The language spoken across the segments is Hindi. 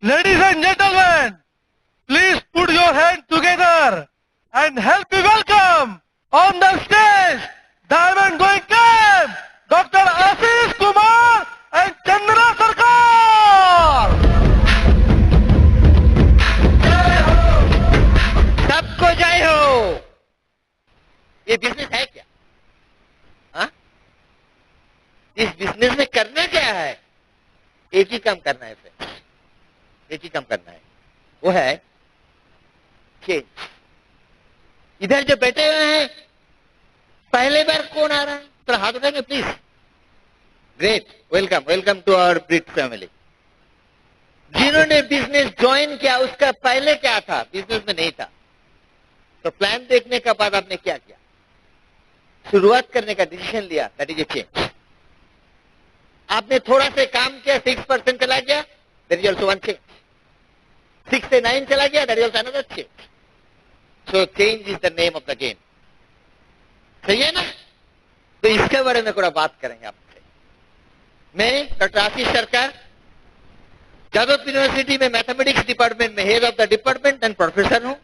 Ladies and gentlemen, please put your hands together and help me welcome on the stage Diamond Going Camp, Dr. Ashish Kumar and Chandana Sarkar. सबको जय हो। ये बिजनेस है क्या? हाँ? इस बिजनेस में करना क्या है? एक ही काम करना है फ्रेंड्स, एक ही काम करना है, वो है चेंज। इधर जो बैठे हुए हैं, पहले बार कौन आ रहा है? थोड़ा हाथ उठाएंगे please. Great, welcome welcome to our Brit family. जिन्होंने बिजनेस ज्वाइन किया उसका पहले क्या था? बिजनेस में नहीं था, तो प्लान देखने के बाद आपने क्या किया? शुरुआत करने का डिसीजन लिया, दैट इज ए चेंज। आपने थोड़ा से काम किया, 6% चला गया, that is also one change. 6 से 9 चला गया, that is also another change. So change is the name of the game. सही है ना? तो इसके बारे में थोड़ा बात करेंगे आपसे। मैं डॉक्टर आशीष सरकार, जादवपुर यूनिवर्सिटी में मैथमेटिक्स डिपार्टमेंट में head of the department and professor हूं।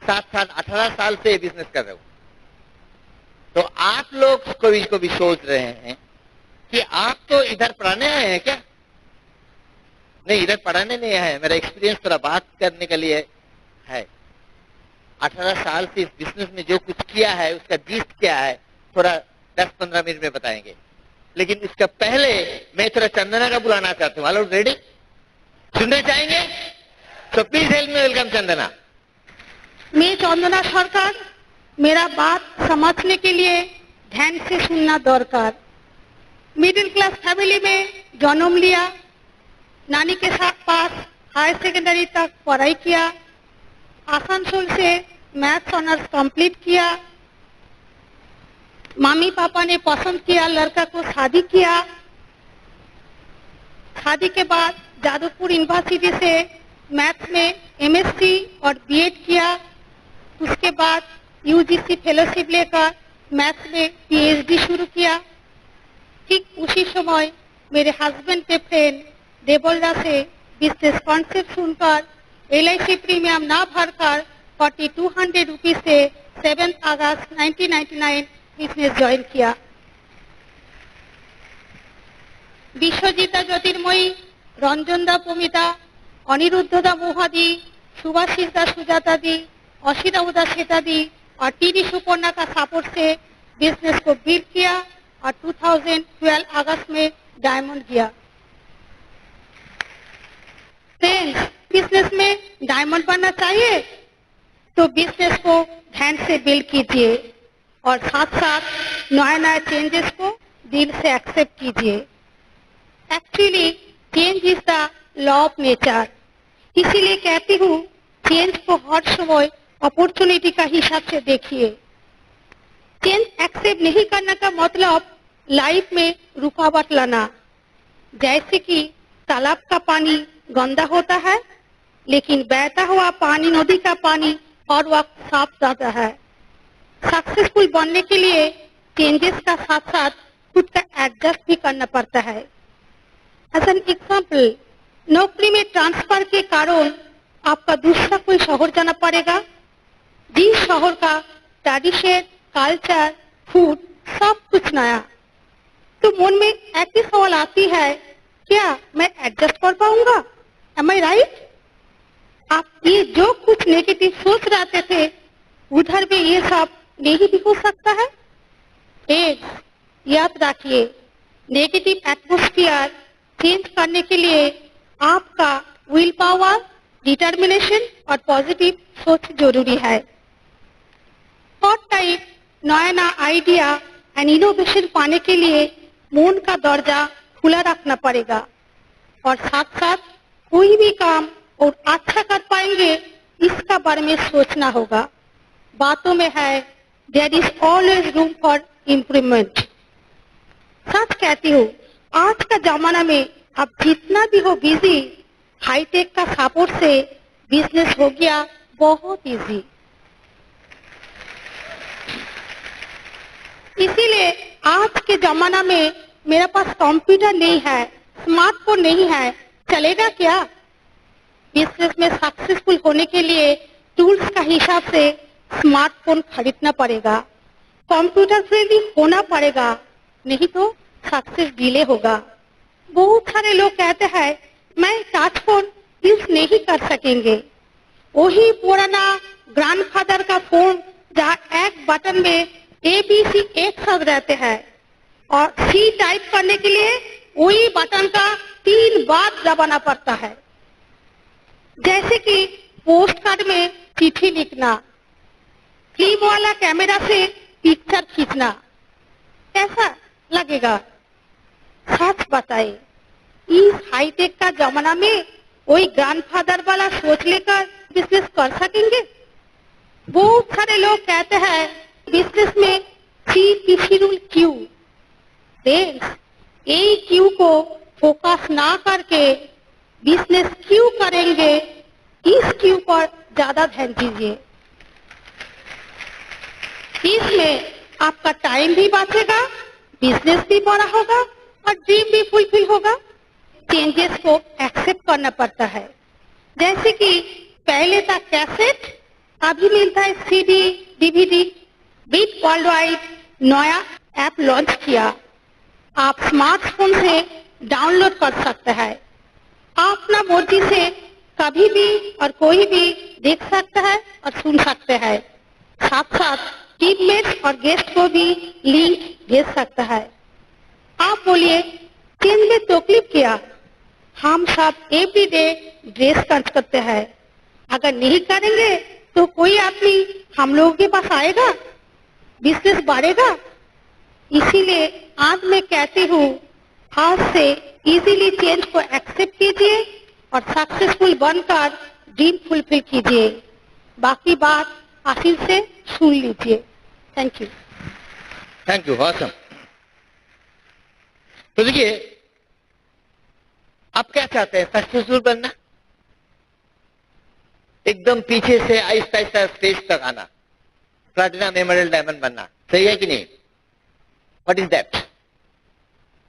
18 साल से बिजनेस कर रहे हूं। तो आप लोग को भी सोच रहे हैं कि आप तो इधर पढ़ाने आए हैं क्या? नहीं, इधर पढ़ाने नहीं आए हैं, मेरा एक्सपीरियंस थोड़ा बात करने के लिए है। 18 साल से इस बिजनेस में जो कुछ किया है उसका जीत क्या है, थोड़ा 10-15 मिनट में बताएंगे। लेकिन इसका पहले मैं थोड़ा चंदना का बुलाना चाहता हूँ। All ready? सुनना चाहेंगे? तो please help me welcome Chandana. मैं चंदना सरकार, मेरा बात समझने के लिए ध्यान से सुनना दरकार। मिडिल क्लास फैमिली में जन्म लिया, नानी के साथ पास हायर सेकेंडरी तक पढ़ाई किया, आसनसोल से मैथ्स ऑनर्स कंप्लीट किया। मम्मी पापा ने पसंद किया, लड़का को शादी किया। शादी के बाद जादवपुर यूनिवर्सिटी से मैथ्स में एमएससी और बीएड किया। उसके बाद यूजीसी फेलोशिप लेकर मैथ्स में पीएचडी शुरू किया। ठीक उसी समय मेरे हस्बैंड के फ्रेंड देवलदा से बिजनेस कॉन्सेप्ट सुनकर LIC प्रीमियम ना भरकर 4200 रुपीज से 7 अगस्त 1999 बिजनेस ज्वाइन किया। विश्वजिता ज्योतिर्मयी, रंजन दा प्रमिता, अनिरुद्ध दा मोहादी, सुभाषिस दा सुजाता दी, अशीरा उदा श्वेता दी और टीडी सुपर्णा का सपोर्ट से बिजनेस को बिल्ड किया और 2012 अगस्त में डायमंड किया। फ्रेंड्स, बिजनेस में डायमंड बनना चाहिए तो बिजनेस को ध्यान से बिल्ड कीजिए और साथ साथ नए नए चेंजेस को दिल से एक्सेप्ट कीजिए। Actually change is the law of nature. इसीलिए कहती हूँ, चेंज को हर समय अपॉर्चुनिटी का हिसाब से देखिए। चेंज एक्सेप्ट नहीं करने का मतलब लाइफ में रुकावट लाना। जैसे कि तालाब का पानी गंदा होता है, लेकिन बहता हुआ पानी, नदी का पानी हर वक्त साफ जाता है। सक्सेसफुल बनने के लिए चेंजेस का साथ साथ खुद का एडजस्ट भी करना पड़ता है। एज एन एग्जाम्पल, नौकरी में ट्रांसफर के कारण आपका दूसरा कोई शहर जाना पड़ेगा। जिस शहर का ट्रेडिशन, कल्चर, फूड सब कुछ नया, तो मन में एक ही सवाल आती है, क्या मैं एडजस्ट कर पाऊंगा? M I right? आप ये जो कुछ नेगेटिव सोच रहे थे, उधर भी ये सब नहीं भी हो सकता है। एक याद रखिए, नेगेटिव एटमॉस्फेयर चेंज करने के लिए आपका विल पावर, डिटर्मिनेशन और पॉजिटिव सोच जरूरी है। हर टाइम नया नया आइडिया एंड इनोवेशन पाने के लिए मन का दरजा खुला रखना पड़ेगा और साथ साथ कोई भी काम और अच्छा कर पाएंगे इसका बारे में सोचना होगा। बातों में है, there is always room for improvement. सच कहती हूँ, आज का जमाना में आप जितना भी हो बिजी, हाईटेक का सपोर्ट से बिजनेस हो गया बहुत इजी। इसीलिए आज के जमाना में मेरे पास कंप्यूटर नहीं है, स्मार्टफोन नहीं है, चलेगा क्या? बिजनेस में सक्सेसफुल होने के लिए टूल्स का हिसाब से स्मार्टफोन खरीदना पड़ेगा, कंप्यूटर फ्रेंडली होना पड़ेगा, नहीं तो सक्सेस डिले होगा। बहुत सारे लोग कहते हैं मैं टच फोन यूज नहीं कर सकेंगे। वही पुराना ग्रैंडफादर का फोन जहाँ एक बटन में ABC एक साथ रहते हैं और C टाइप करने के लिए वही बटन का 3 बार दबाना पड़ता है। जैसे कि पोस्ट कार्ड में चिट्ठी लिखना, फिल्म वाला कैमरा से पिक्चर खींचना, कैसा लगेगा? सच बताए, इस हाईटेक का जमाना में वही ग्रैंडफादर वाला सोच लेकर बिजनेस कर सकेंगे? बहुत सारे लोग कहते हैं बिजनेस में CPC रूल क्यों? फ्रेंड्स, यही क्यों को फोकस ना करके बिजनेस क्यों करेंगे, इस क्यों पर ज्यादा ध्यान दीजिए। इसमें आपका टाइम भी बचेगा, बिजनेस भी बड़ा होगा और ड्रीम भी फुलफिल होगा। चेंजेस को एक्सेप्ट करना पड़ता है। जैसे कि पहले था कैसेट, अभी मिलता है CD, DVD। Bit world wide नया ऐप लॉन्च किया, आप स्मार्टफोन से डाउनलोड कर सकते हैं। आप अपना मर्जी से कभी भी और कोई भी देख सकता है और सुन सकते हैं। साथ साथ टीममेट्स और गेस्ट को भी लिंक भेज सकता है। आप बोलिए चेंज में तकलीफ क्या? हम सब एवरीडे ड्रेस खर्च करते हैं, अगर नहीं करेंगे तो कोई आदमी हम लोगों के पास आएगा, बिजनेस बढ़ेगा। इसीलिए आज मैं कहती हूँ आज से इजीली चेंज को एक्सेप्ट कीजिए और सक्सेसफुल बनकर ड्रीम फुलफिल कीजिए। बाकी बात आखिर से सुन लीजिए। Thank you. Thank you, awesome. तो देखिए, आप क्या चाहते हैं? सक्सेसफुल बनना, एकदम पीछे से आहिस्ता आहिस्ता स्टेज तक आना, प्लैटिनम, एमरल्ड, डायमंड बनना, सही है कि नहीं? What is that?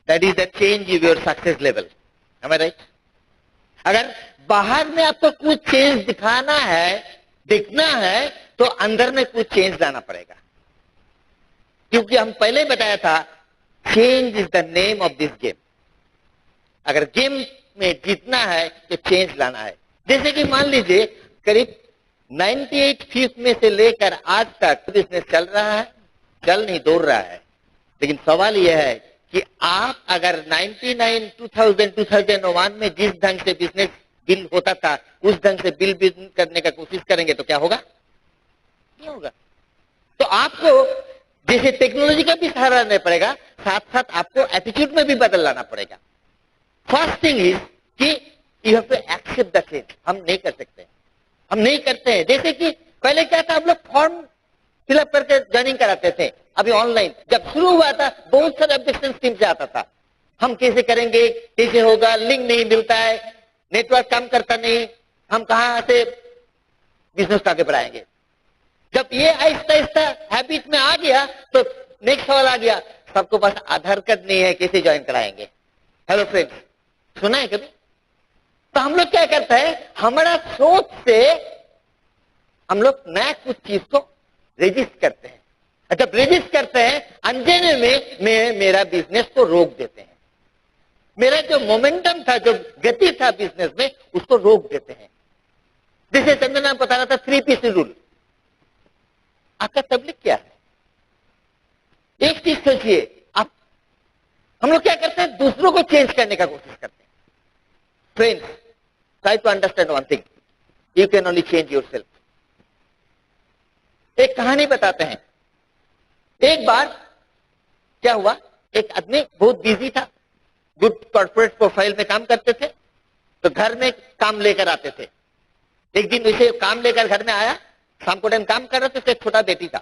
That is the change in your success level. Am I right? अगर बाहर में आपको कुछ चेंज दिखाना है, दिखना है, तो अंदर में कुछ चेंज लाना पड़ेगा। क्योंकि हम पहले बताया था, change is the name of this game. अगर गेम में जीतना है तो चेंज लाना है। जैसे कि मान लीजिए करीब 98 फीस में से लेकर आज तक बिजनेस चल रहा है, चल नहीं, दौड़ रहा है। लेकिन सवाल यह है कि आप अगर 99, 2000, 2001 में जिस ढंग से बिजनेस बिल होता था उस ढंग से बिल करने का कोशिश करेंगे तो क्या होगा? नहीं होगा। तो आपको जैसे टेक्नोलॉजी का भी सहारा लेना पड़ेगा, साथ साथ आपको एटीट्यूड में भी बदल लाना पड़ेगा। फर्स्ट थिंग इज कि you have to accept the change. हम नहीं कर सकते, हम नहीं करते हैं। जैसे कि पहले क्या था, हम लोग फॉर्म फिलअप करके ज्वाइनिंग कराते थे। अभी ऑनलाइन जब शुरू हुआ था, बहुत सारे ऑब्जेक्शन टीम से आता था, हम कैसे करेंगे, कैसे होगा, लिंक नहीं मिलता है, नेटवर्क काम करता नहीं, हम कहां से बिजनेस आगे बढ़ाएंगे। जब ये आहिस्ता आहिस्ता हैबिट में आ गया तो नेक्स्ट सवाल आ गया, सबको पास आधार कार्ड नहीं है, कैसे ज्वाइन कराएंगे? हेलो फ्रेंड्स, सुना है कभी? तो हम लोग क्या करते हैं, हमारा सोच से हम लोग नया कुछ चीज को रजिस्ट करते हैं। जब रजिस्ट करते हैं, अनजाने में मेरा बिजनेस को रोक देते हैं। मेरा जो मोमेंटम था, जो गति था बिजनेस में, उसको रोक देते हैं। जैसे चंदना बता रहा था 3PC रूल। आपका तबलीग क्या है? एक चीज सोचिए, आप हम लोग क्या करते हैं, दूसरों को चेंज करने का कोशिश करते हैं। Friends, try to understand one thing, you can only change yourself. एक कहानी बताते हैं। एक बार क्या हुआ, एक आदमी बहुत बिजी था, गुड कॉर्पोरेट प्रोफाइल में काम करते थे, तो घर में काम लेकर आते थे। एक दिन उसे काम लेकर घर में आया, शाम को टाइम काम कर रहे थे, तो एक छोटा बेटी था।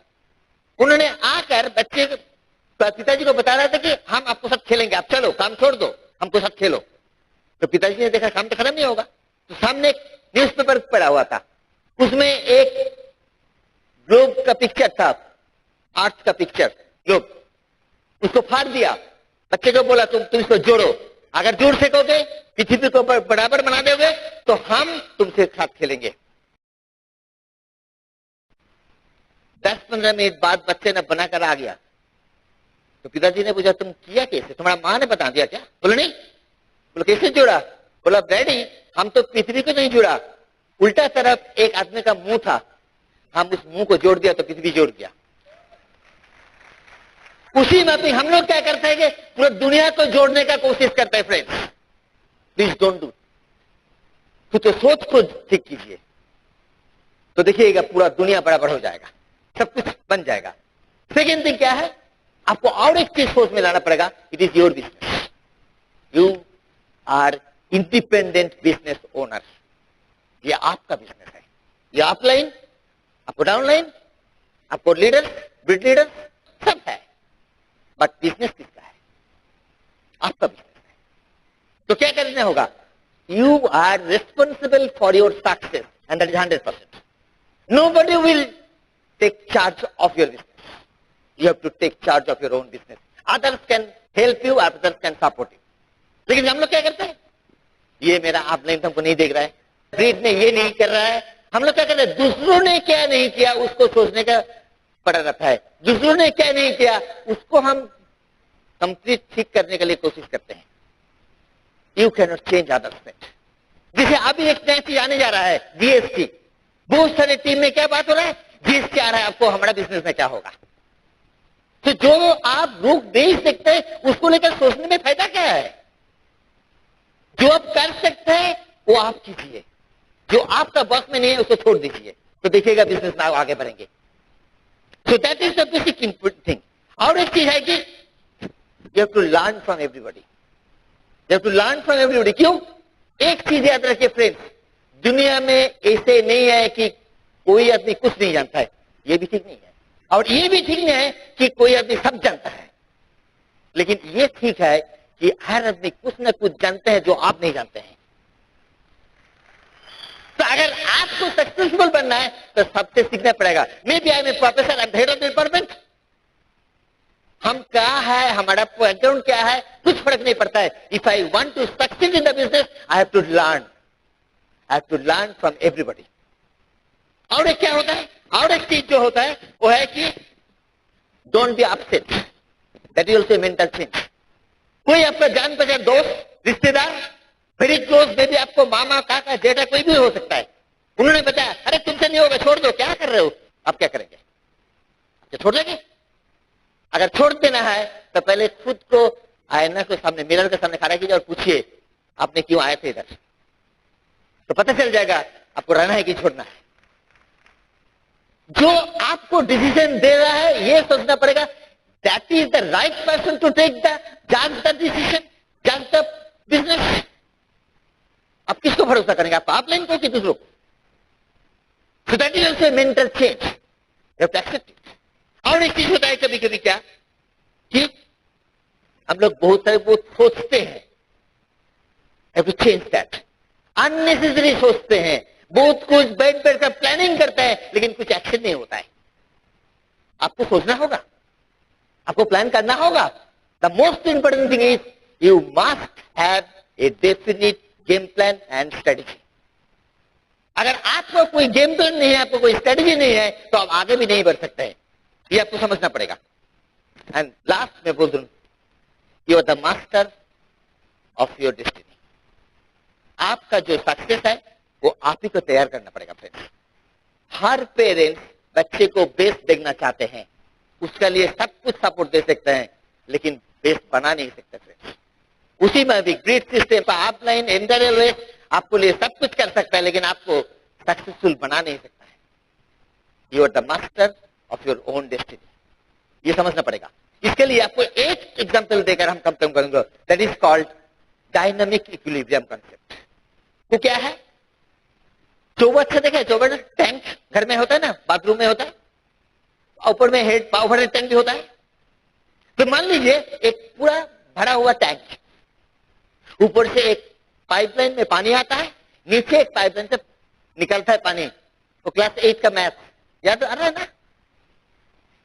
उन्होंने आकर बच्चे पिताजी को बता रहे थे कि हम आपको साथ खेलेंगे, आप चलो, काम छोड़ दो, हमको साथ खेलो। तो पिताजी ने देखा काम तो खत्म नहीं होगा, तो सामने एक न्यूज़पेपर पड़ा हुआ था, उसमें एक ग्लोब का पिक्चर था, आर्ट का पिक्चर ग्लोब। उसको फाड़ दिया, बच्चे को बोला तुम इसको जोड़ो, अगर जोड़ सकोगे, पृथ्वी को बराबर बना दोगे तो हम तुमसे साथ खेलेंगे। 10-15 मिनट बाद बच्चे ने बनाकर आ गया तो पिताजी ने पूछा तुम किया कैसे, तुम्हारा माँ ने बता दिया क्या? बोला नहीं। बोला कैसे जोड़ा? बोला डैडी हम तो पृथ्वी को नहीं जोड़ा, उल्टा तरफ एक आदमी का मुंह था, हम उस मुंह को जोड़ दिया तो पृथ्वी जोड़ गया। उसी में हम लोग क्या करते हैं कि पूरा दुनिया को जोड़ने का कोशिश करते हैं। Friends please don't do. तो सोच को ठीक कीजिए तो देखिएगा पूरा दुनिया बराबर हो जाएगा, सब कुछ बन जाएगा। सेकेंड थिंग क्या है, आपको और एक चीज सोच में लाना पड़ेगा, it is your business. You are independent business owner. ये आपका बिजनेस है, ये अपलाइन, आपको डाउनलाइन, आपको लीडर, ब्रिड लीडर सब है, बट बिजनेस किसका है? आपका बिजनेस है। तो क्या करना होगा? You are responsible for your success and that is 100%। Nobody will take charge of your business. You have to take charge of your own business. Others can help you, others can support you. लेकिन हम लोग क्या करते हैं? ये मेरा अपलाइन हमको नहीं देख रहा है, ब्रिड ने ये नहीं कर रहा है, हम लोग क्या करते हैं? दूसरों ने क्या नहीं किया उसको सोचने का पड़ा रहता है। दूसरों ने क्या नहीं किया उसको हम कंप्लीट ठीक करने के लिए कोशिश करते हैं। You can not change others. जैसे अभी एक नया चीज आने जा रहा है, जीएसटी। बहुत सारे टीम में क्या बात हो रहा है? जीएसटी आ रहा है, आपको हमारा बिजनेस में क्या होगा? तो जो आप रोक नहीं सकते उसको लेकर सोचने में फायदा क्या है? जो आप कर सकते हैं वो आप कीजिए, जो आपका बस में नहीं है उसको छोड़ दीजिए, तो देखिएगा बिजनेस में आगे बढ़ेंगे। So that is the basic important thing. और एक चीज है कि you have to learn from everybody. You have to learn from everybody. क्यों? एक चीज याद रखिए फ्रेंड्स, दुनिया में ऐसे नहीं है कि कोई आदमी कुछ नहीं जानता है, ये भी ठीक नहीं है। और ये भी ठीक नहीं है कि कोई आदमी सब जानता है, लेकिन ये ठीक है कि हर आदमी कुछ न कुछ जानते हैं जो आप नहीं जानते हैं। तो अगर आपको सक्सेसफुल बनना है तो सबसे सीखना पड़ेगा। Maybe I am a professor, I am head of department. हम क्या है, हमारा बैकग्राउंड क्या है, कुछ फर्क नहीं पड़ता है। If I want to succeed in the business I have to learn, I have to learn from everybody. और एक क्या होता है, और एक चीज जो होता है वो है कि don't be upset. That is also mental change. कोई आपका जान पहचान दोस्त, रिश्तेदार, वेरी क्लोज, मे बी आपको मामा, काका, जेठा कोई भी हो सकता है, उन्होंने बताया अरे तुमसे नहीं होगा, छोड़ दो, क्या कर रहे हो? आप क्या करेंगे? क्या छोड़ देंगे? अगर छोड़ देना है तो पहले खुद को आईना के सामने, मिरर के सामने खड़ा कीजिए और पूछिए आपने क्यों आए थे इधर, तो पता चल जाएगा आपको रहना है कि छोड़ना है। जो आपको डिसीजन दे रहा है ये सोचना पड़ेगा that is the right person to take the जज द डिसीजन, जज द बिजनेस। आप किसको भरोसा करेंगे, आप अपलाइन को कि दूसरों को? So that is also mental change, you have to accept it. और एक चीज होता है कभी कभी क्या कि हम लोग बहुत सारे बहुत सोचते हैं, have to change that. Unnecessary सोचते हैं, बहुत कुछ बैठ बैठ कर प्लानिंग करते हैं, लेकिन कुछ एक्शन नहीं होता है। आपको सोचना होगा, आपको प्लान करना होगा। The most important thing is you must have a definite game plan and strategy. अगर आपको कोई गेम प्लान नहीं है, आपको कोई स्ट्रेटेजी नहीं है, तो आप आगे भी नहीं बढ़ सकते हैं। ये आपको समझना पड़ेगा। एंड लास्ट में बोल दूं, you are the master of your destiny. आपका जो सक्सेस है वो आप ही को तैयार करना पड़ेगा फ्रेंड्स। हर पेरेंट्स बच्चे को बेस्ट देखना चाहते हैं, उसके लिए सब कुछ सपोर्ट दे सकते हैं, लेकिन बेस्ट बना नहीं सकते फ्रेंड्स। उसी में भी grid system, upline, internal race आपको लिए सब कुछ कर सकता है, लेकिन आपको सक्सेसफुल बना नहीं सकता है। You are the master of your own destiny, ये समझना पड़ेगा। इसके लिए आपको एक एग्जांपल देकर हम खत्म करेंगे, that is called dynamic equilibrium concept. वो क्या है? चौबट से देखे, चौबट टैंक घर में होता है ना, बाथरूम में होता है, ऊपर में हेड ओवरहेड टैंक भी होता है। तो मान लीजिए एक पूरा भरा हुआ टैंक, ऊपर से एक पाइपलाइन में पानी आता है, नीचे एक पाइपलाइन से निकलता है पानी। तो क्लास 8 का मैथ याद आ रहा है ना?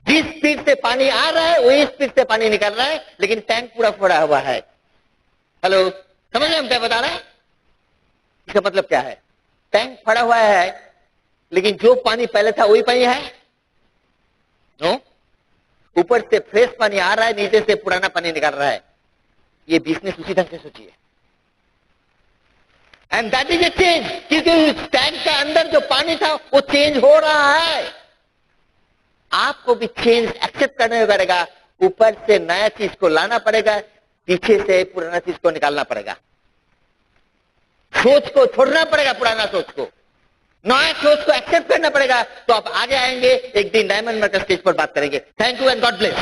जिस स्पीड से पानी आ रहा है वही स्पीड से पानी निकल रहा है, लेकिन टैंक पूरा फोड़ा हुआ है। हेलो, समझ रहे हम क्या बता रहे हैं? इसका मतलब क्या है? टैंक पड़ा हुआ है, लेकिन जो पानी पहले था वही पानी है? नो, ऊपर से फ्रेश पानी आ रहा है, नीचे से पुराना पानी निकल रहा है। ये बिजनेस उसी ढंग से सोचिए। And that is a change, क्योंकि टैंक का अंदर जो पानी था वो चेंज हो रहा है। आपको भी चेंज एक्सेप्ट करना पड़ेगा। ऊपर से नया चीज को लाना पड़ेगा, पीछे से पुराना चीज को निकालना पड़ेगा। सोच को छोड़ना पड़ेगा, पुराना सोच को, नया सोच को एक्सेप्ट करना पड़ेगा। तो आप आगे आएंगे, एक दिन डायमंड मार्केट स्टेज पर बात करेंगे। Thank you and God bless.